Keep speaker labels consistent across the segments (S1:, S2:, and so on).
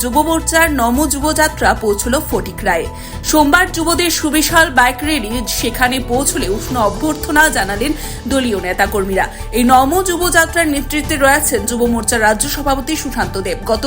S1: যুব মোর্চার নম যুবযাত্রা পৌঁছল ফটিকরায়ে। সোমবার যুবদের সুবিশাল বাইক র্যালি সেখানে পৌঁছলে উষ্ণ অভ্যর্থনা জানালেন দলীয় নেতাকর্মীরা। এই নম যুবযাত্রার নেতৃত্বে রয়েছেন যুব মোর্চার রাজ্য সভাপতি সুশান্ত দেব। গত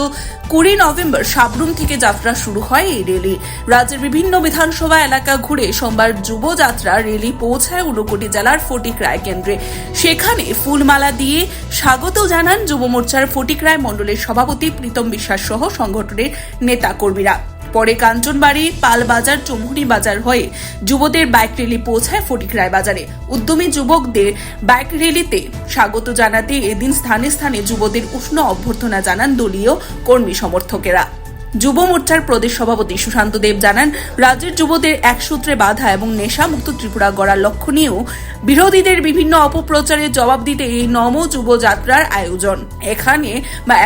S1: 20 নভেম্বর সাবরুম থেকে যাত্রা শুরু হয় এই র্যালি। রাজ্যের বিভিন্ন বিধানসভা এলাকা ঘুরে সোমবার যুবযাত্রা র্যালি পৌঁছায় ঊনকোটি জেলার ফটিকরায় কেন্দ্রে। সেখানে ফুলমালা দিয়ে স্বাগত জানান যুব মোর্চার ফটিকরায় মণ্ডলের সভাপতি প্রীতম বিশ্বাস সহ সংগঠনের নেতাকর্মীরা। পরে কাঞ্চনবাড়ি, পালবাজার, চৌমুহনী বাজার হয়ে যুবদের বাইক র্যালি পৌঁছায় ফটিকরায় বাজারে। উদ্যমী যুবকদের বাইক র্যালিতে স্বাগত জানাতে এদিন স্থানে স্থানে যুবদের উষ্ণ অভ্যর্থনা জানান দলীয় কর্মী সমর্থকেরা। যুব মোর্চার প্রদেশ সভাপতি সুশান্ত দেব জানান, রাজ্যের যুবদের এক সূত্রে বাঁধা এবং নেশামুক্ত ত্রিপুরা গড়ার লক্ষ্য নিয়েও বিরোধীদের বিভিন্ন অপপ্রচারের জবাব দিতে এই নম যুবযাত্রার আয়োজন। এখানে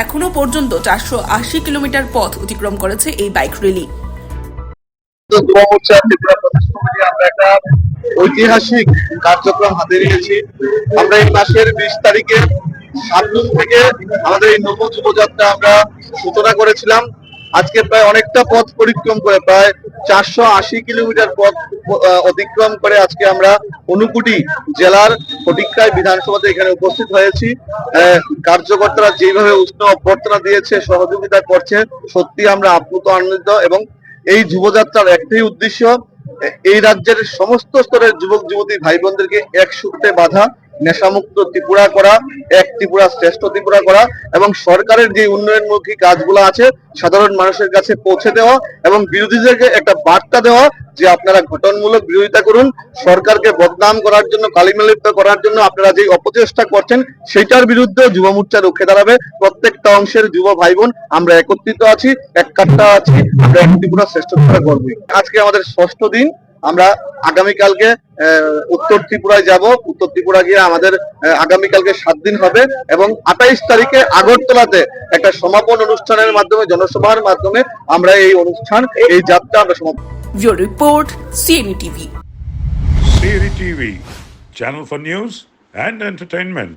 S1: এখনো পর্যন্ত 480 কিলোমিটার পথ অতিক্রম করেছে এই বাইক র্যালি।
S2: যুব মোর্চা ত্রিপুরা প্রদেশ কমিটি আমরা একটা ঐতিহাসিক কার্যক্রম হাতে নিয়েছি। আমরা এই মাসের 20 তারিখে সাবরুম থেকে আমাদের এই নব যুবযাত্রা আমরা সূচনা করেছিলাম। আজকে প্রায় অনেকটা পথ পরিক্রম করে প্রায় 480 কিলোমিটার পথ অতিক্রম করে আজকে আমরা ঊনকোটি জেলার ফটিকরায় বিধানসভাতে এখানে উপস্থিত হয়েছি। কার্যকর্তারা যেভাবে উষ্ণ অভ্যর্থনা দিয়েছে, সহযোগিতা করছে, সত্যি আমরা আপ্লুত আনন্দিত। এবং এই যুবযাত্রার একটাই উদ্দেশ্য, এই রাজ্যের সমস্ত স্তরের যুবক যুবতী ভাই বোনদেরকে এক সূত্রে বাঁধা, নেশামুক্ত ত্রিপুরা করা, এক ত্রিপুরা শ্রেষ্ঠ ত্রিপুরা করা এবং সরকারের যে উন্নয়নমুখী কাজগুলো আছে সাধারণ মানুষের কাছে পৌঁছে দেওয়া এবং বিরোধীদেরকে একটা বার্তা দেওয়া যে আপনারা গঠনমূলক বিরোধিতা করুন, সরকারকে বদনাম করার জন্য, কালিমালিপ্ত করার জন্য আপনারা যে অপচেষ্টা করছেন সেটার বিরুদ্ধে যুব মোর্চা রুখে দাঁড়াবে। প্রত্যেকটা অংশের যুব ভাই বোন আমরা একত্রিত আছি, এক কাট্টা আছি, আমরা এক ত্রিপুরা শ্রেষ্ঠ ত্রিপুরা করব। আজকে আমাদের 6ষ্ঠ দিন। আমরা আগামীকালকে উত্তর ত্রিপুরায় যাব। উত্তর ত্রিপুরা গিয়ে আমাদের আগামীকালকে 7 দিন হবে এবং 28 তারিখে আগরতলাতে একটা সমাপন অনুষ্ঠানের মাধ্যমে, জনসভার মাধ্যমে আমরা এই অনুষ্ঠান, এই যাত্রা আমরা সমাপন।
S1: Your report, CNE TV.
S3: CNE TV, channel for news and entertainment.